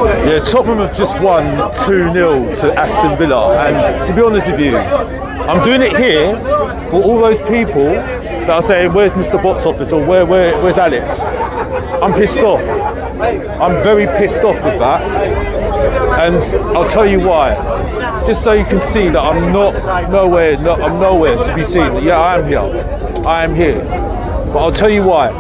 Yeah, Tottenham have just won 2-0 to Aston Villa, and to be honest with you, I'm doing it here for all those people that are saying, where's Mr. Box Office, or where's Alex? I'm pissed off. I'm very pissed off with that, and I'll tell you why. Just so you can see that I'm nowhere to be seen. Yeah, I am here. But I'll tell you why.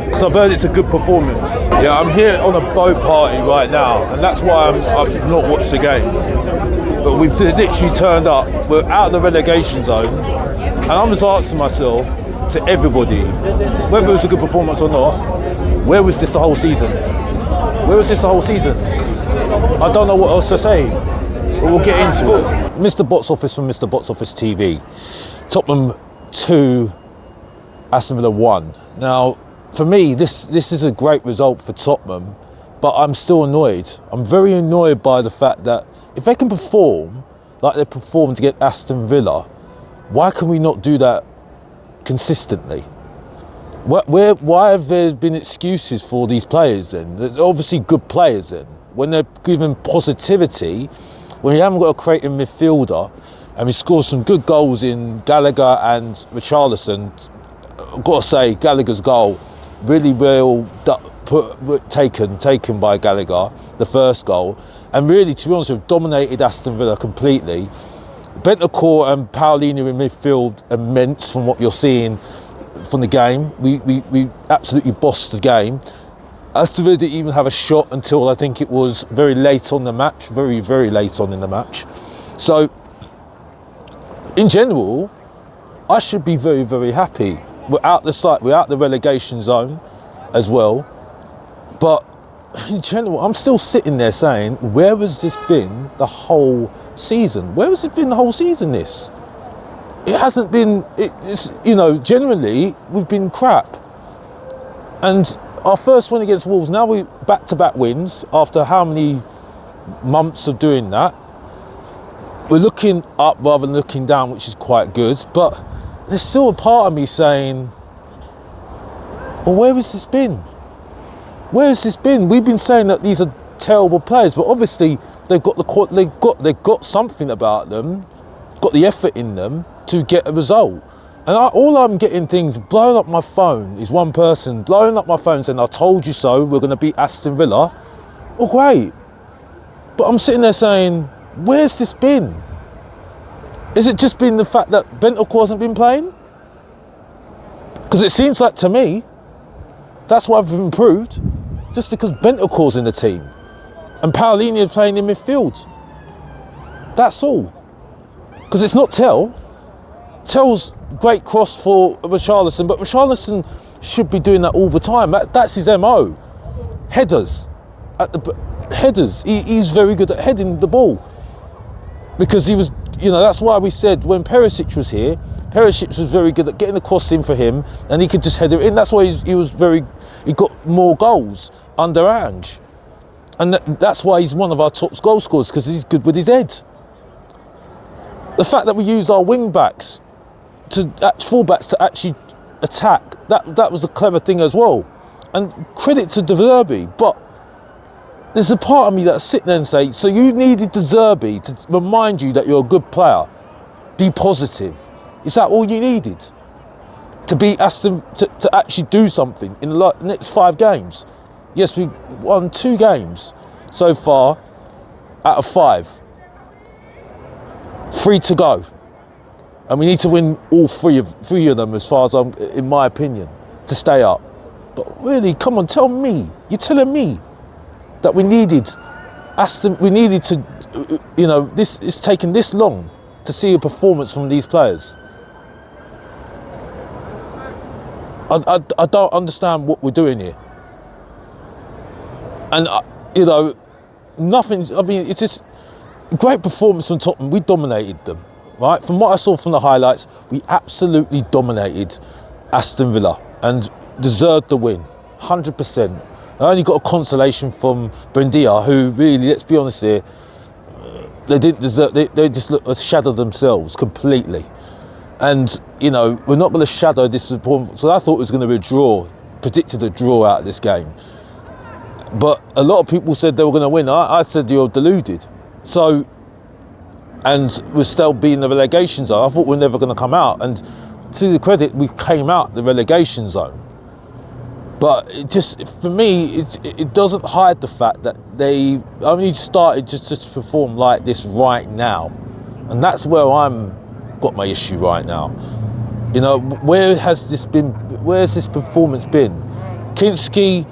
Because I've heard it's a good performance. Yeah, I'm here on a boat party right now, and that's why I've not watched the game. But we've literally turned up. We're out of the relegation zone, and I'm just asking myself, to everybody, whether it was a good performance or not, where was this the whole season? Where was this the whole season? I don't know what else to say, but we'll get into it. Mr. Box Office from Mr. Box Office TV. Tottenham 2, Aston Villa 1. Now, for me, this is a great result for Tottenham, but I'm still annoyed. I'm very annoyed by the fact that if they can perform like they performed against Aston Villa, why can we not do that consistently? Why have there been excuses for these players then? There's obviously good players then. When they're given positivity, when you haven't got a creative midfielder, and we scored some good goals in Gallagher and Richarlison. I've got to say, Gallagher's goal, really well taken by Gallagher, the first goal, and really, to be honest, we've dominated Aston Villa completely. Bentancur and Paulinho in midfield, immense from what you're seeing from the game. We absolutely bossed the game. Aston Villa didn't even have a shot until I think it was very late on the match, very, very late on in the match. So, in general, I should be very, very happy. We're out the relegation zone as well. But in general, I'm still sitting there saying, where has this been the whole season? Where has it been the whole season, this? It hasn't been, it's, generally, we've been crap. And our first win against Wolves, now we back-to-back wins after how many months of doing that. We're looking up rather than looking down, which is quite good. But there's still a part of me saying, well, where has this been? Where has this been? We've been saying that these are terrible players, but obviously they've got something about them, got the effort in them to get a result. And all I'm getting things blowing up my phone is one person blowing up my phone saying, I told you so, we're going to beat Aston Villa. Well, great. But I'm sitting there saying, where's this been? Is it just been the fact that Bentancur hasn't been playing? Because it seems like, to me, that's why we've improved, just because Bentancur's in the team and Paulinho is playing in midfield. That's all. Because it's not Tell's great cross for Richarlison, but Richarlison should be doing that all the time. That's his MO. Headers. He's very good at heading the ball. Because he was, that's why we said when Perisic was here, Perisic was very good at getting the cross in for him, and he could just head it in. That's why he got more goals under Ange. And that's why he's one of our top goal scorers, because he's good with his head. The fact that we used our fullbacks to actually attack, that was a clever thing as well. And credit to De Zerbi, but there's a part of me that's sitting there and say, so you needed De Zerbi to remind you that you're a good player. Be positive. Is that all you needed? To beat Aston, to actually do something in the next 5 games? Yes, we won 2 games so far out of 5. 3 to go. And we need to win all three of them, as far as in my opinion, to stay up. But really, come on, tell me. You're telling me that we needed to, it's taken this long to see a performance from these players. I don't understand what we're doing here. And, nothing, it's just great performance from Tottenham. We dominated them, right? From what I saw from the highlights, we absolutely dominated Aston Villa and deserved the win, 100%. I only got a consolation from Buendia, who really, let's be honest here, they didn't deserve, they just shadowed themselves completely. And, we're not going to shadow this performance. So I thought it was going to be a draw, predicted a draw out of this game. But a lot of people said they were going to win. I said you're deluded. So, and we're still being the relegation zone. I thought we're never going to come out. And to the credit, we came out the relegation zone. But it just, for me, it doesn't hide the fact that they only started just to perform like this right now. And that's where got my issue right now. You know, where has this performance been? Kinski,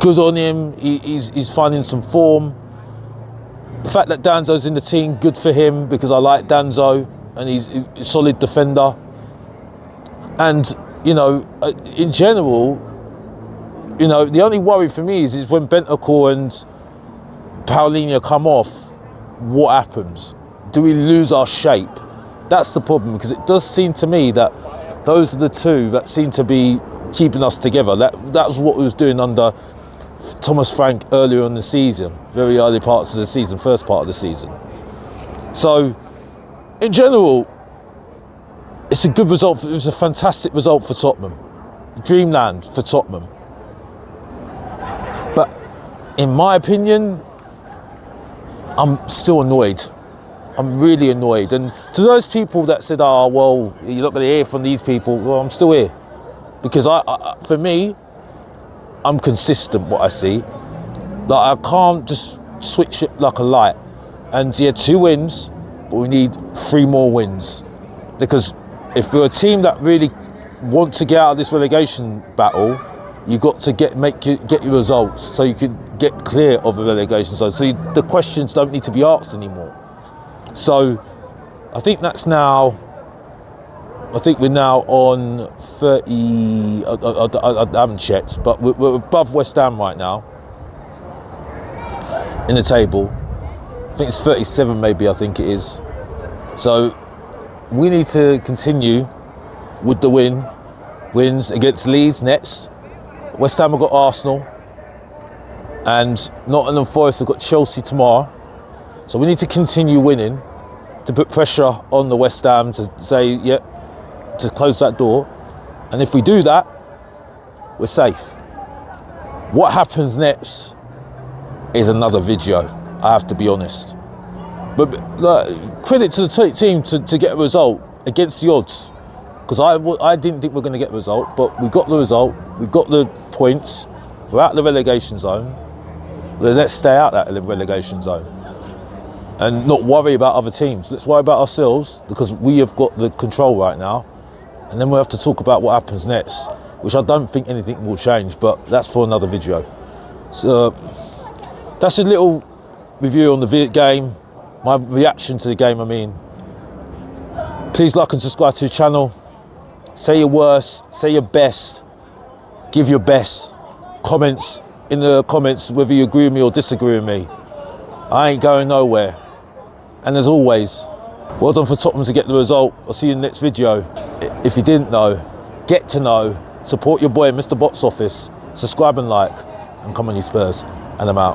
good on him, he's finding some form. The fact that Danzo's in the team, good for him, because I like Danzo and he's a solid defender. And, you know, in general, you know, the only worry for me is when Bentancur and Paulinho come off, what happens? Do we lose our shape? That's the problem, because it does seem to me that those are the two that seem to be keeping us together. That was what we was doing under Thomas Frank earlier in the season, very early parts of the season, first part of the season. So, in general, it's a good result. It was a fantastic result for Tottenham. Dreamland for Tottenham. But in my opinion, I'm still annoyed. I'm really annoyed. And to those people that said, oh, well, you're not going to hear from these people, well, I'm still here. Because for me, I'm consistent what I see. Like, I can't just switch it like a light. And yeah, 2 wins, but we need 3 more wins. Because if we're a team that really want to get out of this relegation battle, you've got to get your results so you can get clear of the relegation zone. So the questions don't need to be asked anymore. So I think that's now, I think we're now on 30, I haven't checked, but we're above West Ham right now in the table. I think it's 37 maybe, I think it is. So we need to continue with the wins against Leeds next. West Ham have got Arsenal, and Nottingham Forest have got Chelsea tomorrow. So we need to continue winning to put pressure on the West Ham to say, yeah, to close that door. And if we do that, we're safe. What happens next is another video, I have to be honest. But credit to the team to get a result against the odds. Because I didn't think we were going to get the result, but we got the result, we got the points, we're out of the relegation zone. Let's stay out of that relegation zone and not worry about other teams. Let's worry about ourselves, because we have got the control right now. And then we'll have to talk about what happens next, which I don't think anything will change, but that's for another video. So that's a little review on the game, my reaction to the game, I mean. Please like and subscribe to the channel. Say your worst, say your best, give your best. Comments in the comments whether you agree with me or disagree with me. I ain't going nowhere. And as always, well done for Tottenham to get the result. I'll see you in the next video. If you didn't know, get to know, support your boy Mr. Box Office, subscribe and like, and come on you Spurs, and I'm out.